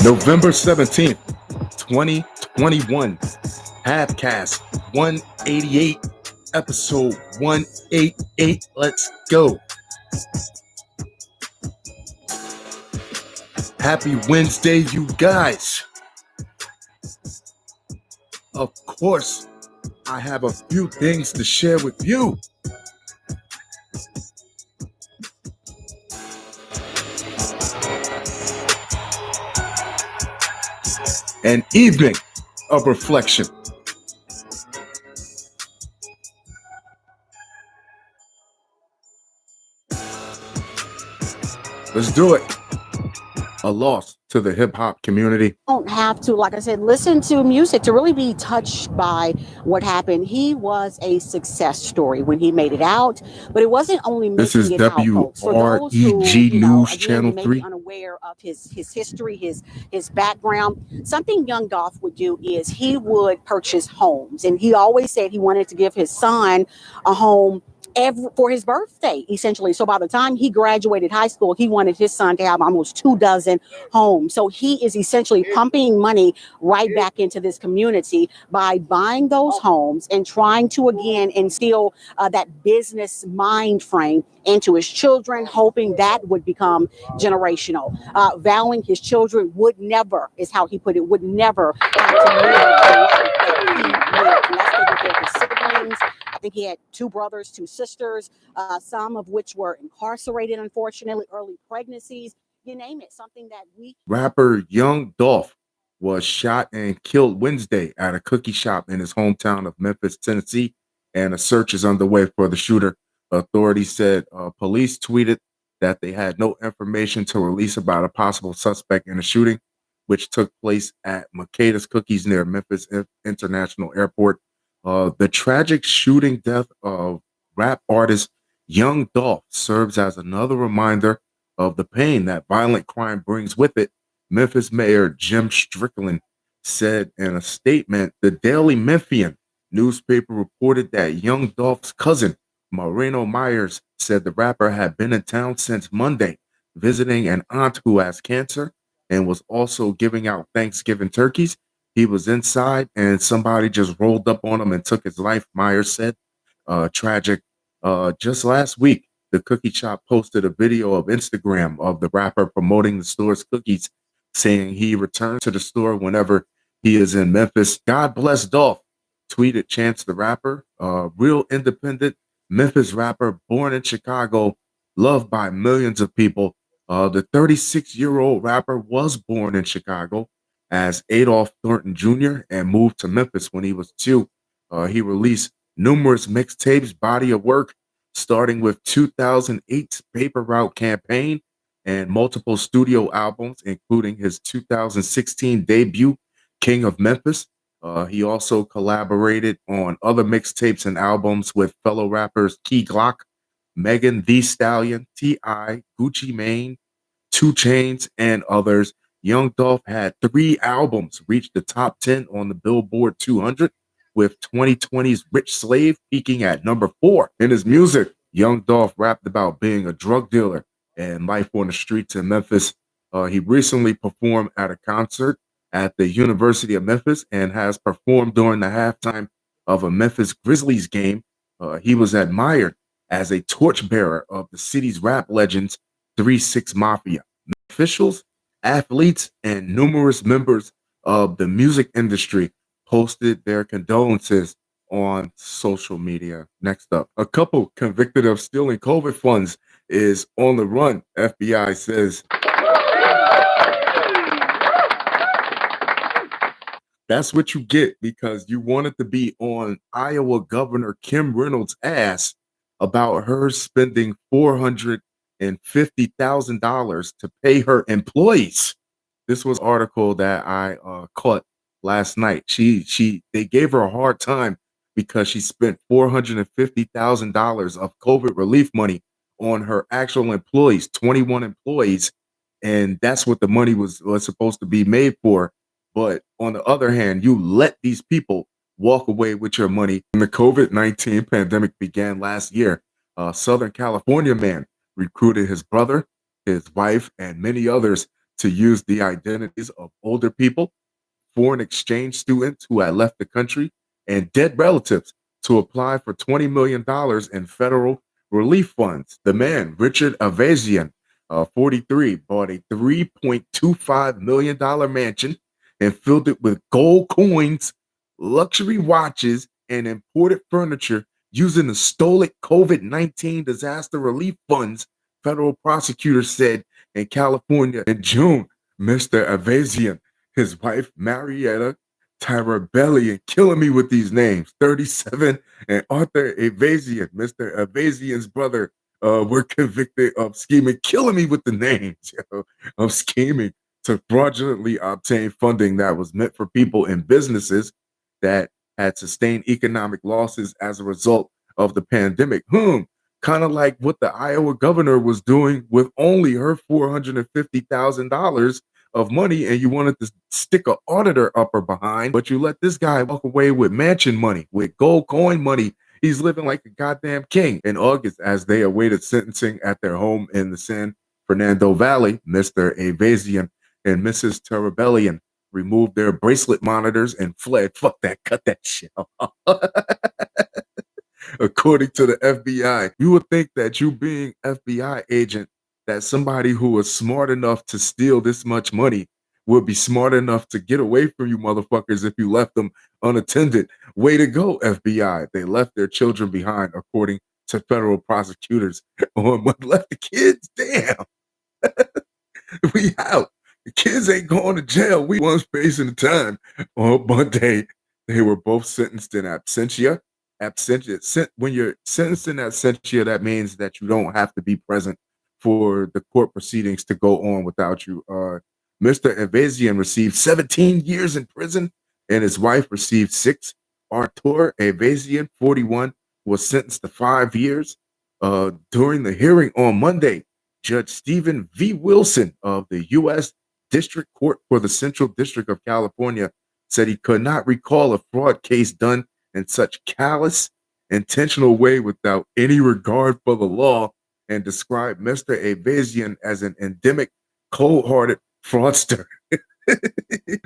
November 17th, 2021. Halfcast 188, episode 188. Let's go. Happy Wednesday, you guys. Of course, I have a few things to share with you. An evening of reflection. Let's do it. A loss to the hip-hop community. Don't have to, like I said, listen to music to really be touched by what happened. He was a success story when he made it out, but it wasn't only This making is it out, folks. For those who, WREG News again, Channel may 3. be unaware of his history, his background, something young Dolph would do is he would purchase homes, and he always said he wanted to give his son a home for his birthday, essentially. So by the time he graduated high school, he wanted his son to have almost 24 homes. So he is essentially pumping money right back into this community by buying those homes and trying to again instill that business mind frame into his children, hoping that would become generational. Vowing his children would never, is how he put it, would never have to live the life that he lived. And that's taking care of his siblings. I think he had 2 brothers, 2 sisters, some of which were incarcerated, unfortunately, early pregnancies, you name it, something that we... Rapper Young Dolph was shot and killed Wednesday at a cookie shop in his hometown of Memphis, Tennessee, and a search is underway for the shooter. Authorities said police tweeted that they had no information to release about a possible suspect in the shooting, which took place at Makeda's Cookies near Memphis International Airport. The tragic shooting death of rap artist Young Dolph serves as another reminder of the pain that violent crime brings with it. Memphis Mayor Jim Strickland said in a statement. The Daily Memphian newspaper reported that Young Dolph's cousin, Moreno Myers, said the rapper had been in town since Monday, visiting an aunt who has cancer and was also giving out Thanksgiving turkeys. He was inside and somebody just rolled up on him and took his life, Myers said. Tragic. Just last week, the cookie shop posted a video of Instagram of the rapper promoting the store's cookies, saying he returns to the store whenever he is in Memphis. God bless Dolph, tweeted Chance the Rapper, real independent Memphis rapper born in Chicago, loved by millions of people. The 36-year-old rapper was born in Chicago as Adolph Thornton Jr. and moved to Memphis when he was 2. He released numerous mixtapes, body of work, starting with 2008's Paper Route campaign and multiple studio albums, including his 2016 debut, King of Memphis. He also collaborated on other mixtapes and albums with fellow rappers Key Glock, Megan Thee Stallion, T.I., Gucci Mane, 2 Chainz, and others. Young Dolph had 3 albums reach the top 10 on the Billboard 200, with 2020's Rich Slave peaking at number 4. In his music, Young Dolph rapped about being a drug dealer and life on the streets in Memphis. He recently performed at a concert at the University of Memphis and has performed during the halftime of a Memphis Grizzlies game. He was admired as a torchbearer of the city's rap legends, 3-6 Mafia. Officials, athletes, and numerous members of the music industry posted their condolences on social media. Next up, a couple convicted of stealing COVID funds is on the run, FBI says. That's what you get because you wanted to be on Iowa Governor Kim Reynolds' ass about her spending $450,000 to pay her employees. This was an article that I caught last night. They gave her a hard time because she spent $450,000 of COVID relief money on her actual employees, 21 employees, and that's what the money was supposed to be made for. But on the other hand, you let these people walk away with your money. When the COVID-19 pandemic began last year, a Southern California man recruited his brother, his wife, and many others to use the identities of older people, foreign exchange students who had left the country, and dead relatives to apply for $20 million in federal relief funds. The man, Richard Avazian, 43, bought a $3.25 million mansion and filled it with gold coins, luxury watches, and imported furniture using the stolen COVID-19 disaster relief funds, federal prosecutors said in California in June. Mr. Avazian, his wife Marietta Tyrabellian, killing me with these names, 37, and Arthur Avazian, Mr. Avazian's brother, were convicted of scheming, killing me with the names, of scheming to fraudulently obtain funding that was meant for people and businesses that had sustained economic losses as a result of the pandemic. Kind of like what the Iowa governor was doing with only her $450,000 of money, and you wanted to stick an auditor up her behind, but you let this guy walk away with mansion money, with gold coin money. He's living like a goddamn king. In August, as they awaited sentencing at their home in the San Fernando Valley, Mr. Avazian and Mrs. Terabellian removed their bracelet monitors and fled. Fuck that, cut that shit off. According to the FBI, you would think that you being FBI agent, that somebody who was smart enough to steal this much money would be smart enough to get away from you motherfuckers if you left them unattended. Way to go, FBI. They left their children behind, according to federal prosecutors. On what left the kids? Damn. We out. The kids ain't going to jail. We one facing the time. On Monday, they were both sentenced in absentia. When you're sentenced in absentia, that means that you don't have to be present for the court proceedings to go on without you. Mr. Avazian received 17 years in prison, and his wife received 6. Artur Avazian, 41, was sentenced to 5 years. During the hearing on Monday, Judge Stephen V. Wilson of the U.S. District Court for the Central District of California said he could not recall a fraud case done in such callous, intentional way without any regard for the law, and described Mr. Avazian as an endemic, cold-hearted fraudster.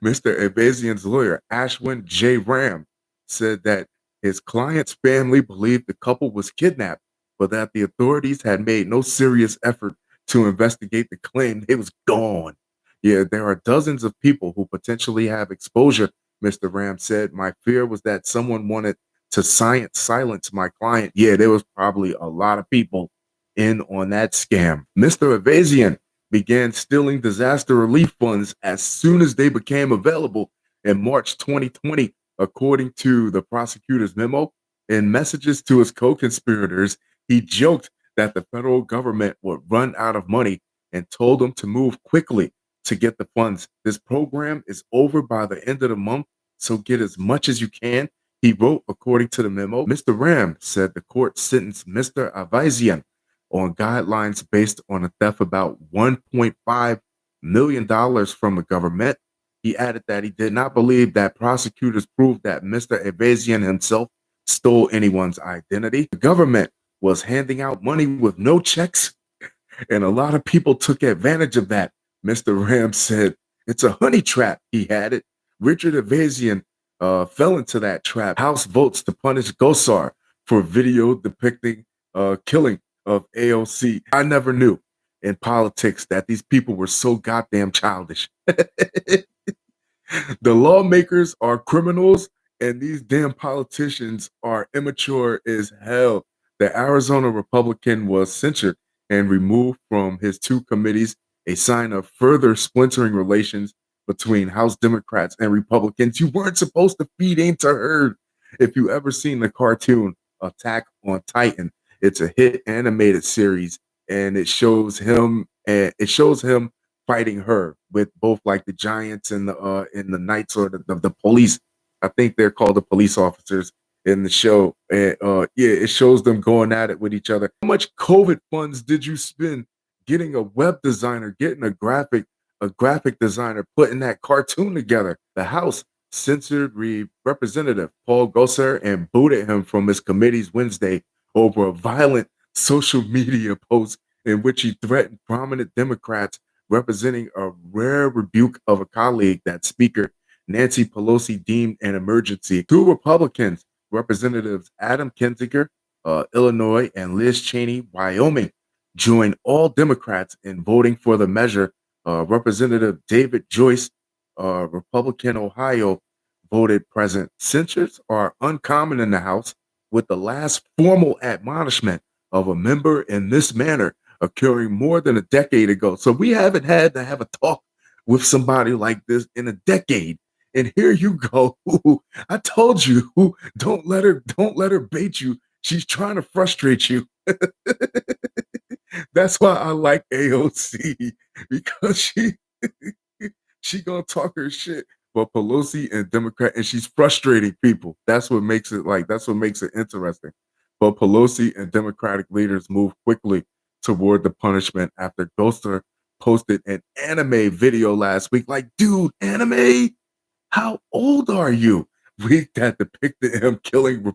Mr. Avazian's lawyer, Ashwin J. Ram, said that his client's family believed the couple was kidnapped, but that the authorities had made no serious effort to investigate the claim it was gone. Yeah, there are dozens of people who potentially have exposure, Mr. Ram said. My fear was that someone wanted to silence my client. Yeah, there was probably a lot of people in on that scam. Mr. Avazian began stealing disaster relief funds as soon as they became available in March 2020, according to the prosecutor's memo. In messages to his co-conspirators, he joked that the federal government would run out of money and told them to move quickly to get the funds. This program is over by the end of the month, so get as much as you can, he wrote, according to the memo. Mr. Ram said the court sentenced Mr. Avazian on guidelines based on a theft about $1.5 million from the government. He added that he did not believe that prosecutors proved that Mr. Avazian himself stole anyone's identity. The government was handing out money with no checks, and a lot of people took advantage of that. Mr. Ram said, it's a honey trap, he added. Richard Avazian fell into that trap. House votes to punish Gosar for video depicting killing of AOC. I never knew in politics that these people were so goddamn childish. The lawmakers are criminals, and these damn politicians are immature as hell. The Arizona Republican was censured and removed from his 2 committees, a sign of further splintering relations between House Democrats and Republicans. You weren't supposed to feed into herd. If you ever seen the cartoon Attack on Titan, it's a hit animated series, and it shows him fighting her with both like the giants and the knights, or the police. I think they're called the police officers in the show. And yeah, it shows them going at it with each other. How much COVID funds did you spend getting a web designer, getting a graphic designer, putting that cartoon together? The House censored Representative Paul Gosar and booted him from his committees Wednesday over a violent social media post in which he threatened prominent Democrats representing a rare rebuke of a colleague that Speaker Nancy Pelosi deemed an emergency. Two Republicans, Representatives Adam Kinzinger, Illinois, and Liz Cheney, Wyoming, joined all Democrats in voting for the measure. Representative David Joyce, Republican Ohio, voted present. Censures are uncommon in the House, with the last formal admonishment of a member in this manner occurring more than a decade ago. So we haven't had to have a talk with somebody like this in a decade. And here you go. I told you, don't let her bait you. She's trying to frustrate you. That's why I like AOC, because she gonna talk her shit. But Pelosi and Democrat, and she's frustrating people. That's what makes it interesting. But Pelosi and Democratic leaders move quickly toward the punishment after Gosar posted an anime video last week. Like, dude, anime? How old are you? Week that depicted him killing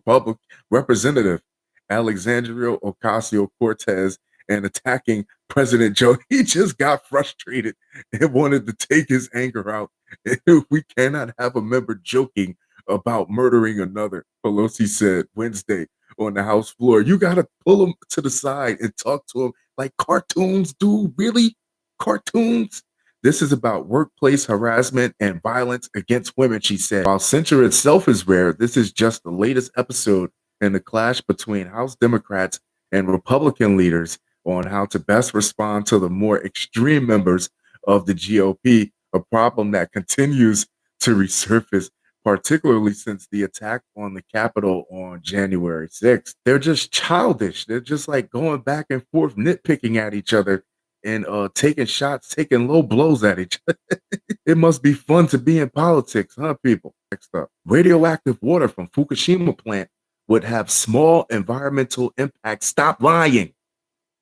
Representative Alexandria Ocasio-Cortez and attacking President Joe. He just got frustrated and wanted to take his anger out. We cannot have a member joking about murdering another, Pelosi said Wednesday on the House floor. You got to pull him to the side and talk to him like cartoons do. Really? Cartoons? This is about workplace harassment and violence against women, she said. While censure itself is rare, this is just the latest episode in the clash between House Democrats and Republican leaders on how to best respond to the more extreme members of the GOP, a problem that continues to resurface, particularly since the attack on the Capitol on January 6th. They're just childish. They're just like going back and forth, nitpicking at each other and taking shots, taking low blows at each other. It must be fun to be in politics, huh, people? Next up, radioactive water from Fukushima plant would have small environmental impact. Stop lying.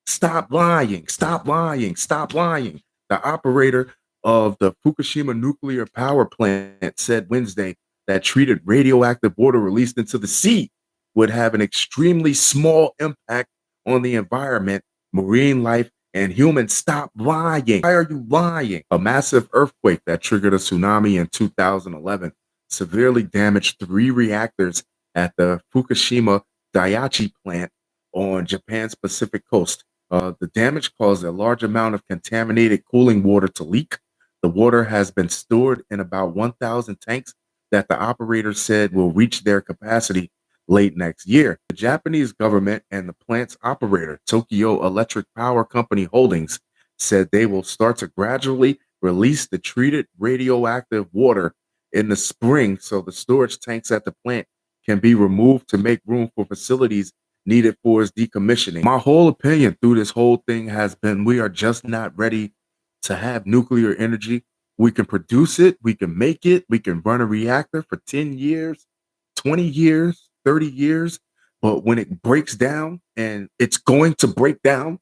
Stop lying. Stop lying. Stop lying. The operator of the Fukushima nuclear power plant said Wednesday that treated radioactive water released into the sea would have an extremely small impact on the environment, marine life, and humans. Stop lying. Why are you lying? A massive earthquake that triggered a tsunami in 2011 severely damaged 3 reactors at the Fukushima Daiichi plant on Japan's Pacific coast. The damage caused a large amount of contaminated cooling water to leak. The water has been stored in about 1,000 tanks that the operator said will reach their capacity late next year. The Japanese government and the plant's operator, Tokyo Electric Power Company Holdings, said they will start to gradually release the treated radioactive water in the spring so the storage tanks at the plant can be removed to make room for facilities needed for its decommissioning. My whole opinion through this whole thing has been we are just not ready to have nuclear energy. We can produce it, we can make it, we can run a reactor for 10 years, 20 years, 30 years. But when it breaks down, and it's going to break down,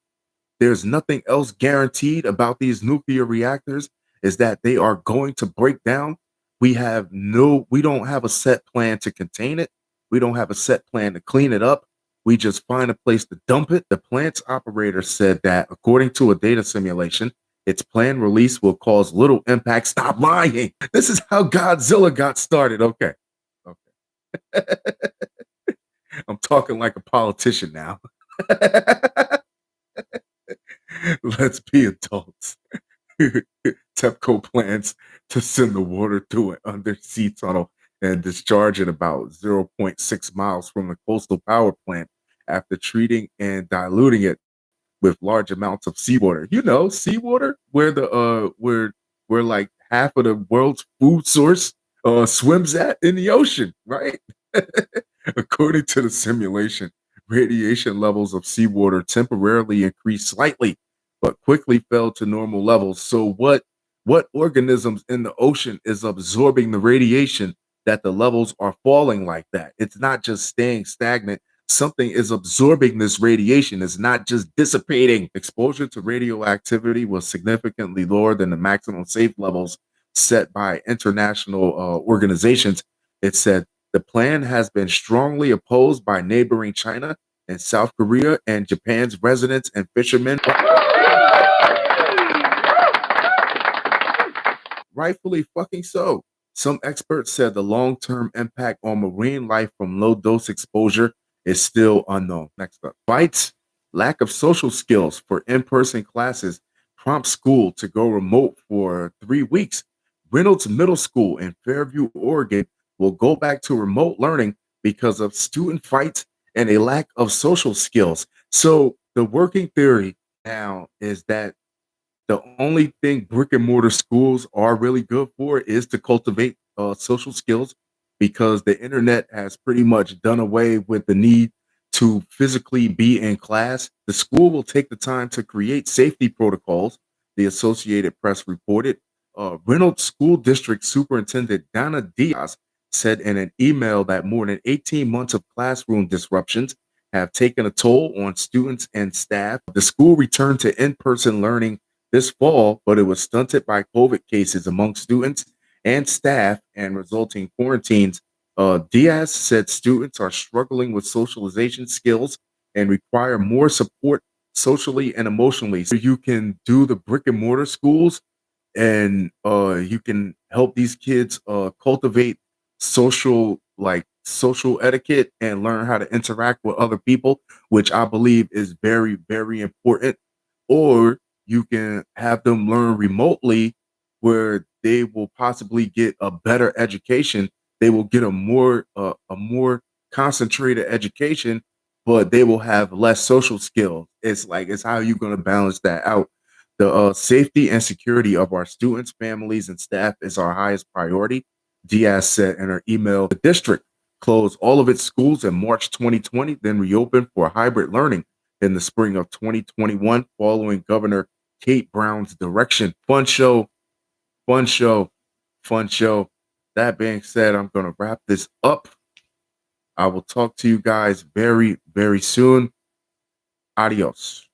there's nothing else guaranteed about these nuclear reactors is that they are going to break down. We don't have a set plan to contain it. We don't have a set plan to clean it up. We just find a place to dump it. The plant's operator said that according to a data simulation, its planned release will cause little impact. Stop lying. This is how Godzilla got started. Okay. Okay. I'm talking like a politician now. Let's be adults. TEPCO plans to send the water through an undersea tunnel and discharge it about 0.6 miles from the coastal power plant after treating and diluting it with large amounts of seawater. You know, seawater where where like half of the world's food source swims at in the ocean, right? According to the simulation, radiation levels of seawater temporarily increased slightly, but quickly fell to normal levels. So what organisms in the ocean is absorbing the radiation that the levels are falling like that? It's not just staying stagnant. Something is absorbing this radiation. It's not just dissipating. Exposure to radioactivity was significantly lower than the maximum safe levels set by international organizations. It said the plan has been strongly opposed by neighboring China and South Korea and Japan's residents and fishermen. rightfully fucking so. Some experts said the long-term impact on marine life from low-dose exposure is still unknown. Next up, fights, lack of social skills for in-person classes prompt school to go remote for 3 weeks. Reynolds Middle School in Fairview, Oregon will go back to remote learning because of student fights and a lack of social skills. So the working theory now is that the only thing brick and mortar schools are really good for is to cultivate social skills, because the internet has pretty much done away with the need to physically be in class. The school will take the time to create safety protocols, the Associated Press reported. Reynolds School District Superintendent Donna Diaz said in an email that more than 18 months of classroom disruptions have taken a toll on students and staff. The school returned to in person learning this fall, but it was stunted by COVID cases among students and staff and resulting quarantines. Diaz said students are struggling with socialization skills and require more support socially and emotionally. So you can do the brick and mortar schools, and you can help these kids cultivate social etiquette and learn how to interact with other people, which I believe is very, very important. Or you can have them learn remotely, where they will possibly get a better education. They will get a more concentrated education, but they will have less social skills. It's how you're going to balance that out. The safety and security of our students, families, and staff is our highest priority, Diaz said in her email. The district closed all of its schools in March 2020, then reopened for hybrid learning in the spring of 2021, following Governor Kate Brown's direction. Fun show, fun show, fun show. That being said, I'm going to wrap this up. I will talk to you guys very, very soon. Adios.